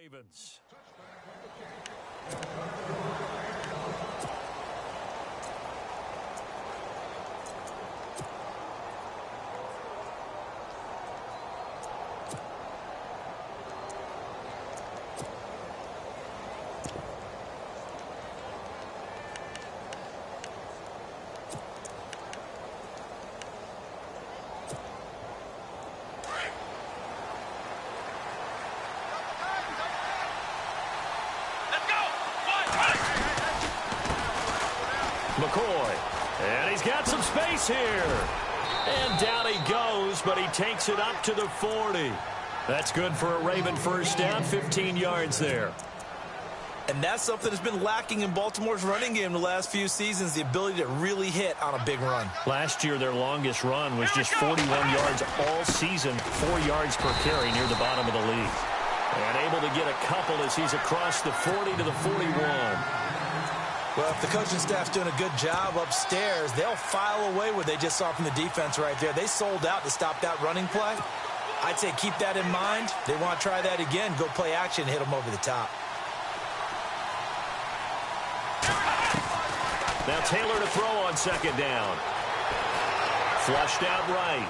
Ravens. McCoy, and he's got some space here. And down he goes, but he takes it up to the 40. That's good for a Raven first down, 15 yards there. And that's something that's been lacking in Baltimore's running game the last few seasons, the ability to really hit on a big run. Last year, their longest run was just 41 yards all season, 4 yards per carry near the bottom of the league. And able to get a couple as he's across the 40 to the 41. Well, if the coaching staff's doing a good job upstairs, they'll file away what they just saw from the defense right there. They sold out to stop that running play. I'd say keep that in mind. They want to try that again, go play action, hit them over the top. Now Taylor to throw on second down. Flushed out right.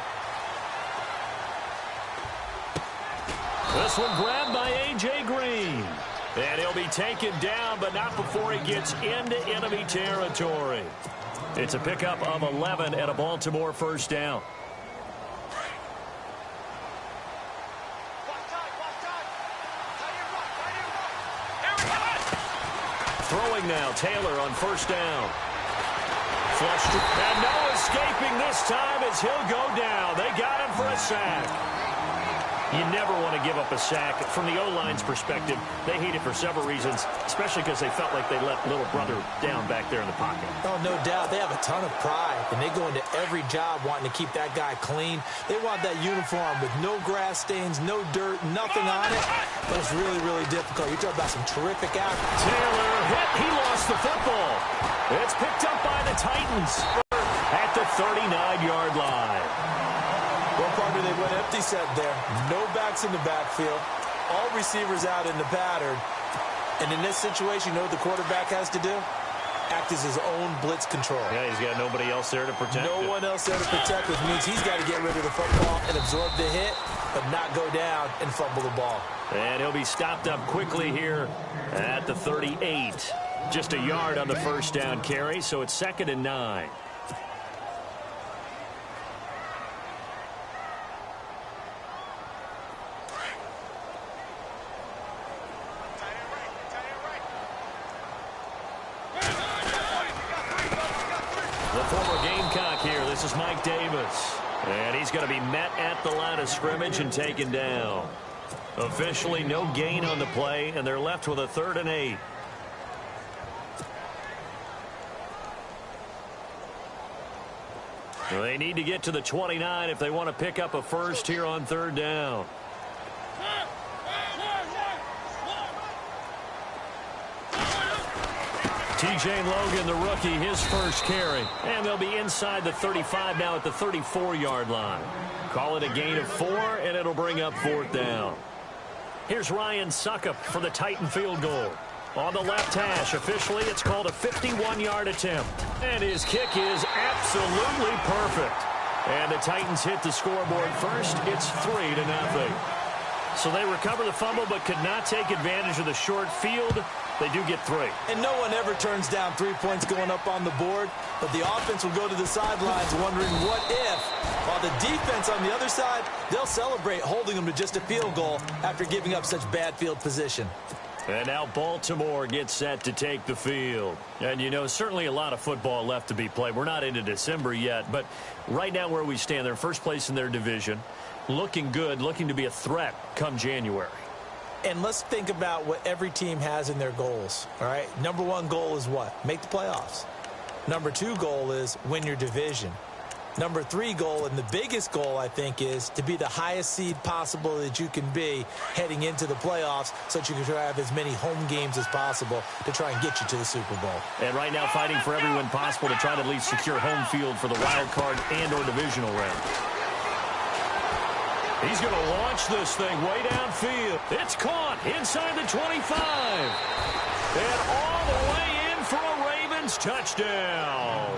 This one grabbed by A.J. Green. And he'll be taken down, but not before he gets into enemy territory. It's a pickup of 11 and a Baltimore first down. Throwing now, Taylor on first down. Flushed, and no escaping this time as he'll go down. They got him for a sack. You never want to give up a sack. From the O-line's perspective, they hate it for several reasons, especially because they felt like they let little brother down back there in the pocket. Oh, no doubt. They have a ton of pride, and they go into every job wanting to keep that guy clean. They want that uniform with no grass stains, no dirt, nothing on it. But it's really, really difficult. You're talking about some terrific athletes. Taylor hit. He lost the football. It's picked up by the Titans at the 39-yard line. Well, partner, they went empty set there. No backs in the backfield. All receivers out in the pattern. And in this situation, you know what the quarterback has to do? Act as his own blitz control. Yeah, he's got nobody else there to protect No one else there to protect, which means he's got to get rid of the football and absorb the hit, but not go down and fumble the ball. And he'll be stopped up quickly here at the 38. Just a yard on the first down carry, so it's 2nd and 9. This is Mike Davis. And he's going to be met at the line of scrimmage and taken down. Officially no gain on the play, and they're left with a 3rd and 8. They need to get to the 29 if they want to pick up a first here on 3rd down. T.J. Logan, the rookie, his first carry. And they'll be inside the 35 now at the 34-yard line. Call it a gain of 4, and it'll bring up 4th down. Here's Ryan Suckup for the Titan field goal. On the left hash, officially, it's called a 51-yard attempt. And his kick is absolutely perfect. And the Titans hit the scoreboard first. It's 3-0. So they recover the fumble but could not take advantage of the short field. They do get 3. And no one ever turns down 3 points going up on the board, but the offense will go to the sidelines wondering what if. While the defense on the other side, they'll celebrate holding them to just a field goal after giving up such bad field position. And now Baltimore gets set to take the field. And, you know, certainly a lot of football left to be played. We're not into December yet, but right now where we stand, they're first place in their division. Looking good, looking to be a threat come January. And let's think about what every team has in their goals, all right? Number 1 goal is what? Make the playoffs. Number 2 goal is win your division. Number 3 goal, and the biggest goal, I think, is to be the highest seed possible that you can be heading into the playoffs so that you can have as many home games as possible to try and get you to the Super Bowl. And right now fighting for every win possible to try to at least secure home field for the wild card and or divisional round. He's going to launch this thing way downfield. It's caught inside the 25. And all the way in for a Ravens touchdown.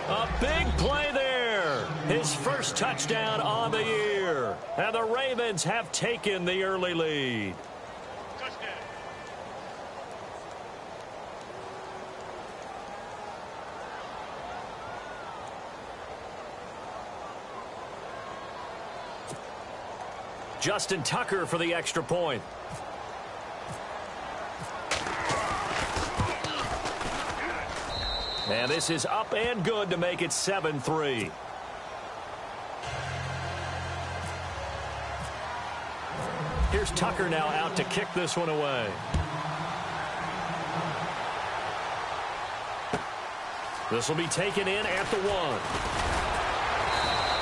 A big play there. His first touchdown on the year. And the Ravens have taken the early lead. Justin Tucker for the extra point. And this is up and good to make it 7-3. Here's Tucker now out to kick this one away. This will be taken in at the 1.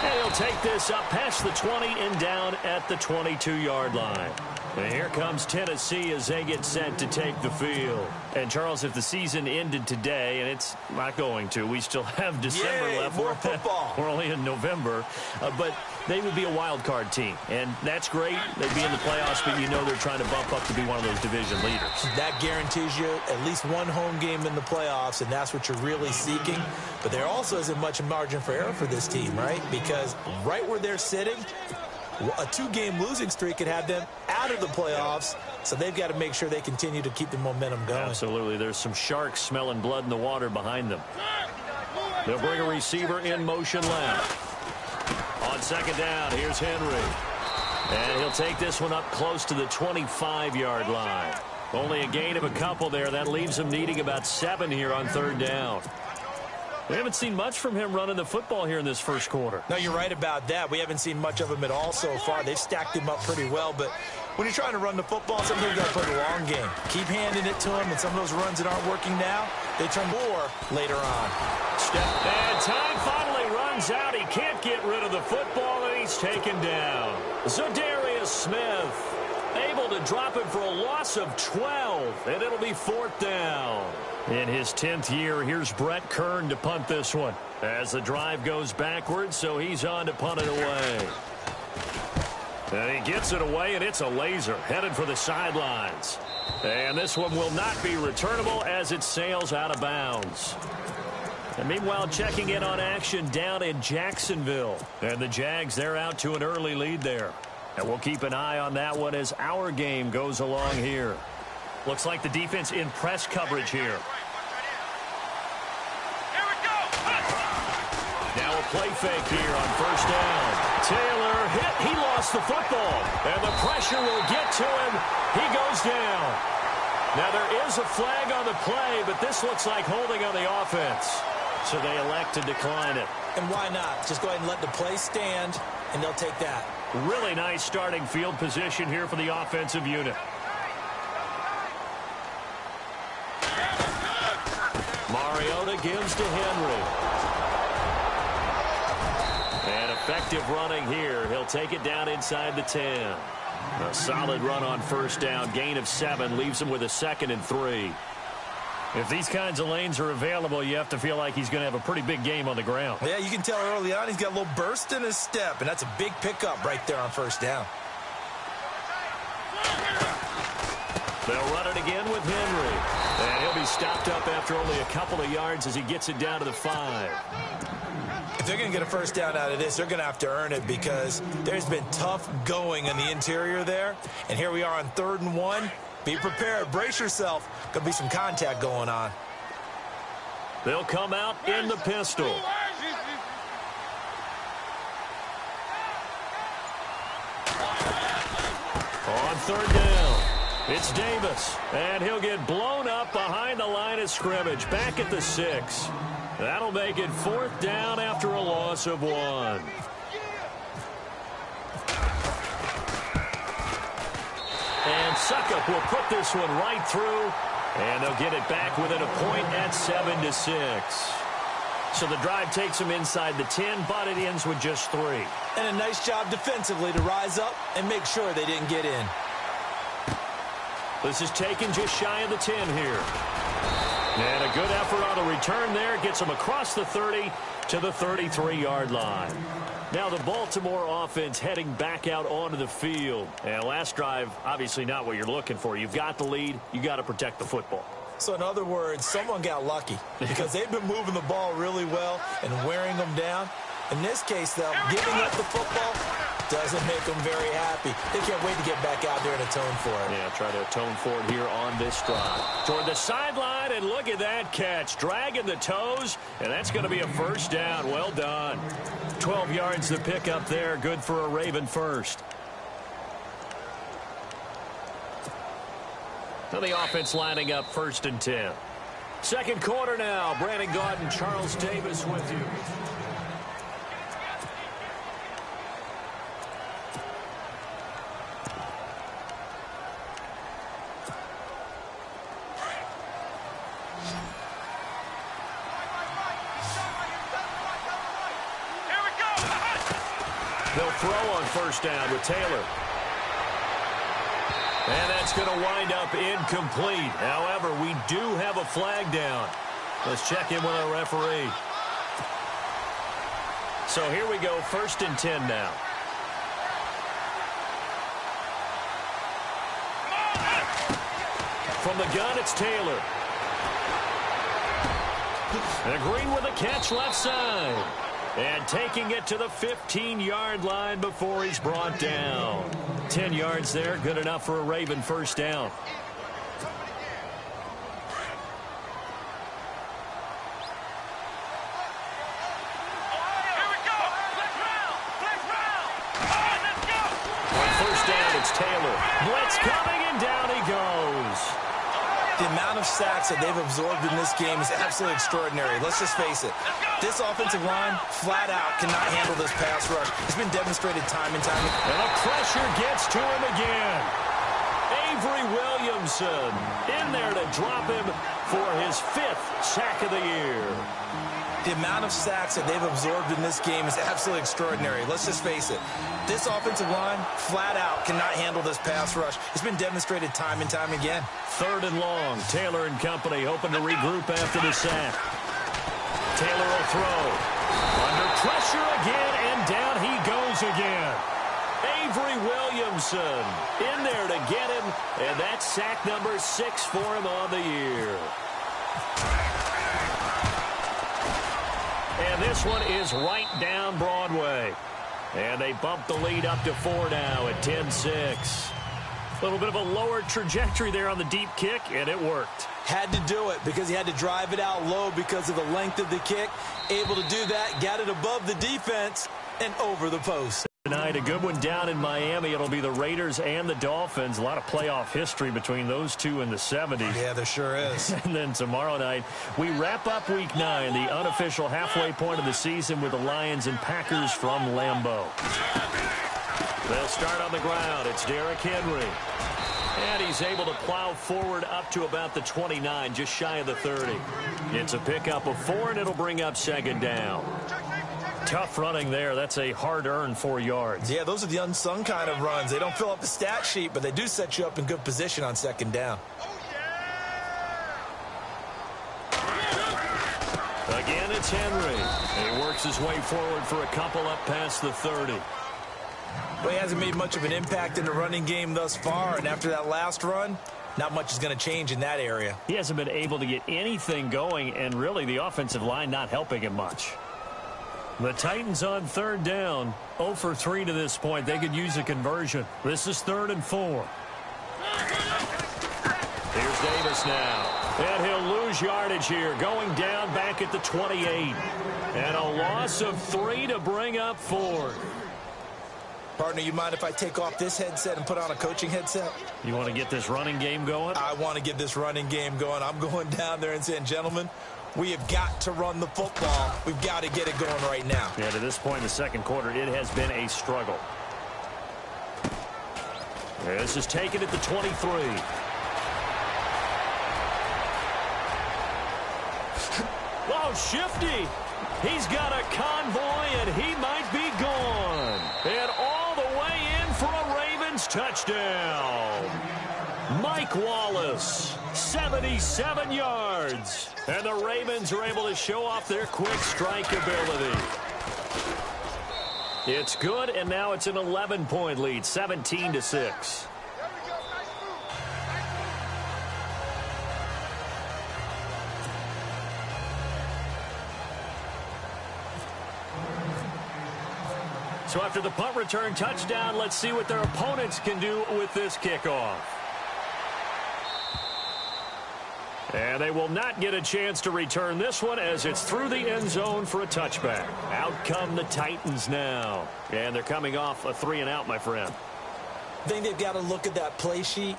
And he'll take this up past the 20 and down at the 22-yard line. And here comes Tennessee as they get set to take the field. And, Charles, if the season ended today, and it's not going to, we still have December left. More football. We're only in November. But they would be a wild card team. And that's great. They'd be in the playoffs, but you know they're trying to bump up to be one of those division leaders. That guarantees you at least one home game in the playoffs, and that's what you're really seeking. But there also isn't much margin for error for this team, right? Because right where they're sitting, a 2-game losing streak could have them out of the playoffs, so they've got to make sure they continue to keep the momentum going. Absolutely. There's some sharks smelling blood in the water behind them. They'll bring a receiver in motion left. On second down, here's Henry. And he'll take this one up close to the 25-yard line. Only a gain of a couple there. That leaves him needing about 7 here on third down. We haven't seen much from him running the football here in this first quarter. No, you're right about that. We haven't seen much of him at all so far. They've stacked him up pretty well, but when you're trying to run the football, sometimes you got to play the long game. Keep handing it to him, and some of those runs that aren't working now, they turn more later on. And time finally runs out. He can't get rid of the football, and he's taken down. Za'Darius Smith able to drop it for a loss of 12, and it'll be fourth down. In his 10th year, here's Brett Kern to punt this one. As the drive goes backwards, so he's on to punt it away. And he gets it away, and it's a laser headed for the sidelines. And this one will not be returnable as it sails out of bounds. And meanwhile, checking in on action down in Jacksonville. And the Jags, they're out to an early lead there. And we'll keep an eye on that one as our game goes along here. Looks like the defense in press coverage here. Now a play fake here on first down. Taylor hit. He lost the football. And the pressure will get to him. He goes down. Now there is a flag on the play, but this looks like holding on the offense. So they elect to decline it. And why not? Just go ahead and let the play stand, and they'll take that. Really nice starting field position here for the offensive unit. Mariota gives to Henry. And effective running here. He'll take it down inside the 10. A solid run on first down. Gain of 7 leaves him with a 2nd and 3. If these kinds of lanes are available, you have to feel like he's going to have a pretty big game on the ground. Yeah, you can tell early on he's got a little burst in his step, and that's a big pickup right there on first down. They'll run it again with Henry. And he'll be stopped up after only a couple of yards as he gets it down to the 5. If they're going to get a first down out of this, they're going to have to earn it because there's been tough going in the interior there. And here we are on 3rd and 1. Be prepared. Brace yourself. Going to be some contact going on. They'll come out in the pistol. On 3rd down, it's Davis. And he'll get blown up behind the line of scrimmage. Back at the 6. That'll make it 4th down after a loss of 1. And Suckup will put this one right through. And they'll get it back within a point at 7-6. So the drive takes them inside the 10, but it ends with just 3. And a nice job defensively to rise up and make sure they didn't get in. This is taken just shy of the 10 here. And a good effort on the return there. Gets him across the 30 to the 33-yard line. Now the Baltimore offense heading back out onto the field. And last drive, obviously not what you're looking for. You've got the lead. You got to protect the football. So in other words, someone got lucky because they've been moving the ball really well and wearing them down. In this case, though, giving up the football doesn't make them very happy. They can't wait to get back out there and atone for it. Yeah, try to atone for it here on this drive. Toward the sideline, and look at that catch. Dragging the toes, and that's going to be a first down. Well done. 12 yards to pick up there. Good for a Raven first. Now the offense lining up 1st and 10. Second quarter now. Brandon Gaudin, Charles Davis with you. They'll throw on 1st down with Taylor. And that's going to wind up incomplete. However, we do have a flag down. Let's check in with our referee. So here we go, 1st and 10 now. From the gun, it's Taylor. And Green with a catch left side. And taking it to the 15-yard line before he's brought down. 10 yards there, good enough for a Raven first down. On 1st down, it's Taylor. Blitz coming, and down he goes. The amount of sacks that they've absorbed in this game is absolutely extraordinary. Let's just face it. This offensive line, flat out, cannot handle this pass rush. It's been demonstrated time and time again. And the pressure gets to him again. Avery Williamson in there to drop him for his 5th sack of the year. The amount of sacks that they've absorbed in this game is absolutely extraordinary. Let's just face it. This offensive line, flat out, cannot handle this pass rush. It's been demonstrated time and time again. 3rd and long. Taylor and company hoping to regroup after the sack. Taylor will throw. Under pressure again, and down he goes again. Avery Williamson in there to get him, and that's sack number 6 for him on the year. And this one is right down Broadway. And they bump the lead up to 4 now at 10-6. A little bit of a lower trajectory there on the deep kick, and it worked. Had to do it because he had to drive it out low because of the length of the kick. Able to do that, got it above the defense and over the post. Tonight, a good one down in Miami. It'll be the Raiders and the Dolphins. A lot of playoff history between those two in the 70s. Yeah, there sure is. And then tomorrow night, we wrap up Week 9, the unofficial halfway point of the season with the Lions and Packers from Lambeau. They'll start on the ground. It's Derrick Henry. And he's able to plow forward up to about the 29, just shy of the 30. It's a pickup of 4, and it'll bring up 2nd down. Tough running there. That's a hard-earned 4 yards. Yeah, those are the unsung kind of runs. They don't fill up the stat sheet, but they do set you up in good position on 2nd down. Again, it's Henry. He works his way forward for a couple up past the 30. But he hasn't made much of an impact in the running game thus far, and after that last run, not much is going to change in that area. He hasn't been able to get anything going, and really the offensive line not helping him much. The Titans on 3rd down, 0 for 3 to this point. They could use a conversion. This is 3rd and 4. Here's Davis now. And he'll lose yardage here, going down back at the 28. And a loss of 3 to bring up 4. Partner, you mind if I take off this headset and put on a coaching headset? You want to get this running game going? I want to get this running game going. I'm going down there and saying, gentlemen, we have got to run the football. We've got to get it going right now. Yeah, to this point in the 2nd quarter, it has been a struggle. This is taken at the 23. Oh, shifty. He's got a convoy, and he might be gone. And all the way in for a Ravens touchdown. Mike Wallace, 77 yards. And the Ravens are able to show off their quick strike ability. It's good, and now it's an 11-point lead, 17-6. So after the punt return touchdown, let's see what their opponents can do with this kickoff. And they will not get a chance to return this one as it's through the end zone for a touchback. Out come the Titans now. And they're coming off a 3-and-out, my friend. I think they've got to look at that play sheet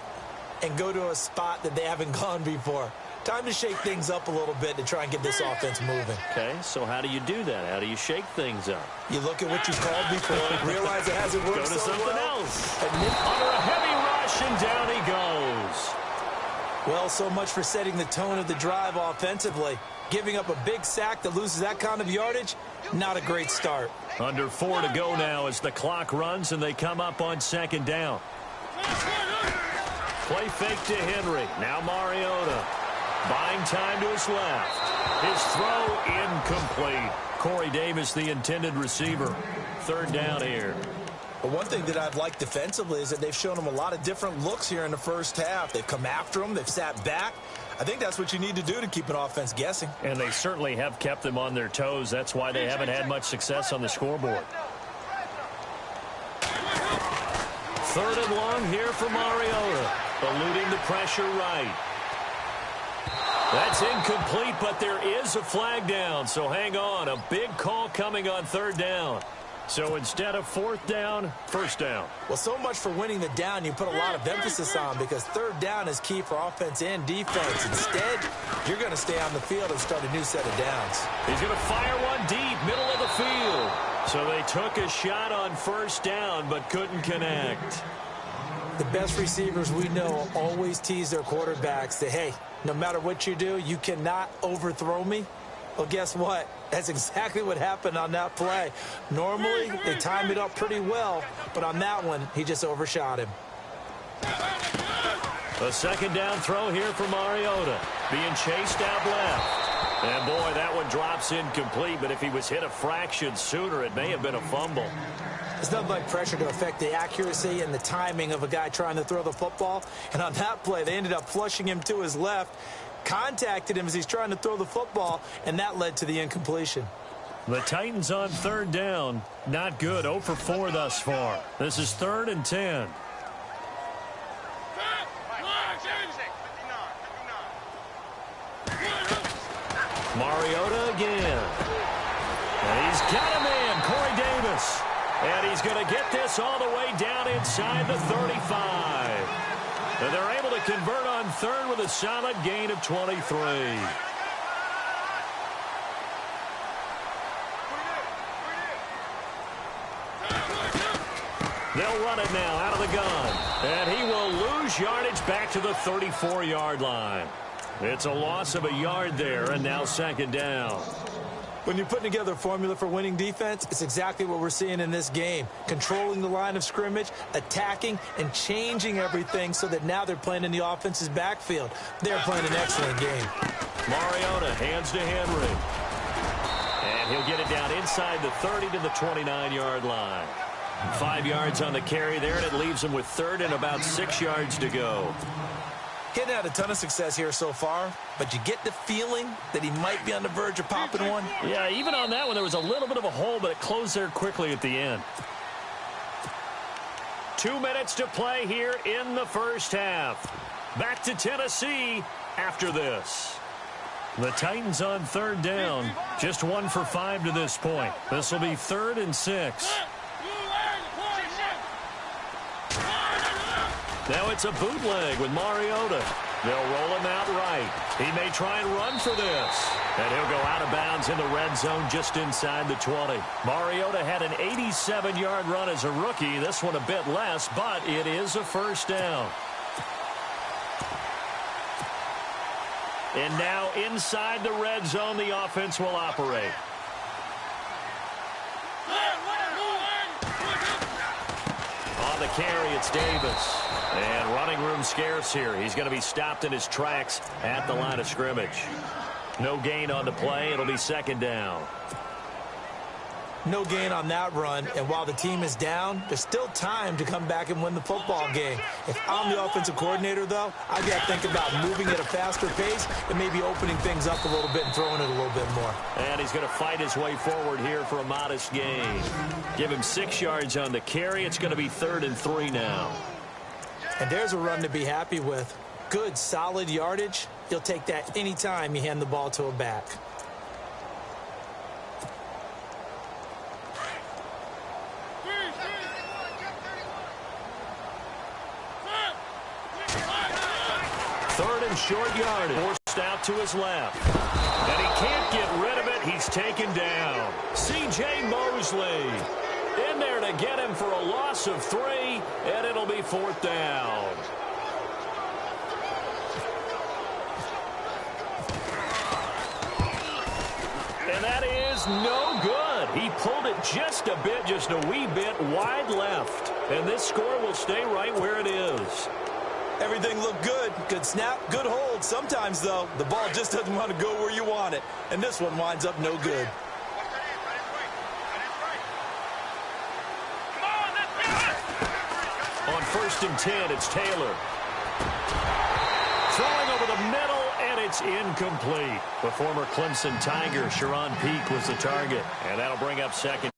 and go to a spot that they haven't gone before. Time to shake things up a little bit to try and get this offense moving. Okay, so how do you do that? How do you shake things up? You look at what you've called before, realize it hasn't worked so so something well. else. And under a heavy rush, and down he goes. Well, so much for setting the tone of the drive offensively. Giving up a big sack that loses that kind of yardage, not a great start. Under 4 to go now as the clock runs and they come up on 2nd down. Play fake to Henry. Now Mariota. Buying time to his left. His throw incomplete. Corey Davis, the intended receiver. 3rd down here. But one thing that I've liked defensively is that they've shown him a lot of different looks here in the first half. They've come after him. They've sat back. I think that's what you need to do to keep an offense guessing. And they certainly have kept them on their toes. That's why they haven't had much success on the scoreboard. 3rd and long here for Mariota. Eluding the pressure right. That's incomplete, but there is a flag down. So hang on. A big call coming on 3rd down. So instead of 4th down, 1st down. Well, so much for winning the down you put a lot of emphasis on because 3rd down is key for offense and defense. Instead, you're going to stay on the field and start a new set of downs. He's going to fire one deep, middle of the field. So they took a shot on 1st down but couldn't connect. The best receivers we know always tease their quarterbacks that, hey, no matter what you do, you cannot overthrow me. Well, guess what? That's exactly what happened on that play. Normally, they time it up pretty well, but on that one, he just overshot him. A 2nd down throw here for Mariota. Being chased out left. And, boy, that one drops incomplete, but if he was hit a fraction sooner, it may have been a fumble. There's nothing like pressure to affect the accuracy and the timing of a guy trying to throw the football. And on that play, they ended up flushing him to his left, contacted him as he's trying to throw the football, and that led to the incompletion. The Titans on 3rd down. Not good. 0 for 4 thus far. This is 3rd and 10. Mariota again. And he's got a man, Corey Davis. And he's going to get this all the way down inside the 35. And they're able to convert on 3rd with a solid gain of 23. They'll run it now out of the gun. And he will lose yardage back to the 34-yard line. It's a loss of a yard there, and now 2nd down. When you're putting together a formula for winning defense, it's exactly what we're seeing in this game. Controlling the line of scrimmage, attacking, and changing everything so that now they're playing in the offense's backfield. They're playing an excellent game. Mariota hands to Henry. And he'll get it down inside the 30 to the 29-yard line. 5 yards on the carry there, and it leaves him with 3rd and about 6 yards to go. Getting had a ton of success here so far, but you get the feeling that he might be on the verge of popping one. Yeah, even on that one, there was a little bit of a hole, but it closed there quickly at the end. 2 minutes to play here in the first half. Back to Tennessee after this. The Titans on 3rd down. Just 1 for 5 to this point. This will be 3rd and 6. Now it's a bootleg with Mariota. They'll roll him out right. He may try and run for this. And he'll go out of bounds in the red zone just inside the 20. Mariota had an 87-yard run as a rookie. This one a bit less, but it is a 1st down. And now inside the red zone, the offense will operate. On on the carry, it's Davis. And running room scarce here. He's going to be stopped in his tracks at the line of scrimmage. No gain on the play. It'll be second down. No gain on that run, and while the team is down, there's still time to come back and win the football game. If I'm the offensive coordinator, though, I've got to think about moving at a faster pace and maybe opening things up a little bit and throwing it a little bit more. And he's going to fight his way forward here for a modest gain. Give him 6 yards on the carry. It's going to be 3rd and 3 now. And there's a run to be happy with. Good, solid yardage. You'll take that anytime you hand the ball to a back. Short yardage. Forced out to his left. And he can't get rid of it. He's taken down. C.J. Mosley in there to get him for a loss of 3, and it'll be 4th down. And that is no good. He pulled it just a bit, just a wee bit wide left. And this score will stay right where it is. Everything looked good. Good snap, good hold. Sometimes, though, the ball just doesn't want to go where you want it. And this one winds up no good. On 1st and 10, it's Taylor. Throwing over the middle, and it's incomplete. The former Clemson Tiger, Sharon Peak, was the target. And that'll bring up 2nd